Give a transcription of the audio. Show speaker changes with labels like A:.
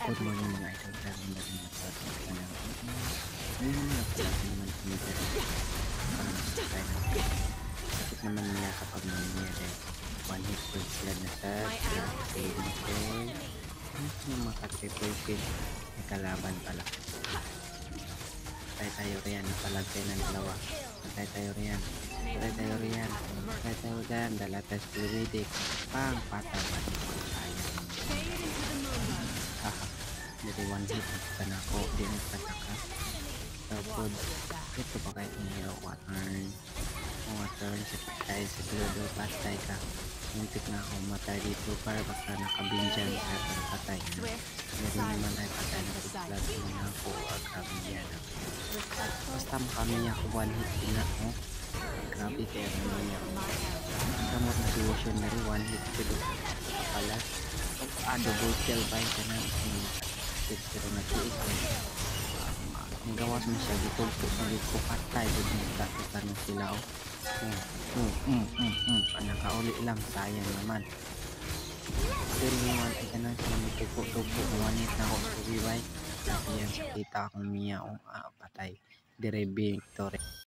A: Good morning mga idol, lalo na rin matapos ka ng ngayon na pala naman kumita rin kaya bakit naman nila kapag nangyari one hit kill sila na sa triple yung mga triple kill may kalaban pala patay tayo riyan napalagay ng dalawa patay tayo riyan dalatas fluidic pang patay sayang haha jadi one hit ka na ako di nagpataka tapos ito pa kahit may water sa patay sa glodo patay ka muntik na ako matay dito para baka nakabinjan sa patay na meron naman ay patay na flag na ako grabe yan basta makami ako one hit na ako grabe kaya naman yan kamot na solution na rin one hit pero pala double kill ba yung kanang pero nag-iis nagawas mo siya dito ko patay dito nagtatutan na sila nakauli lang sayang naman pero naman ay kanang sila magtupo wanit na ako sa biway kasi yan sa kita akong miya patay dire victory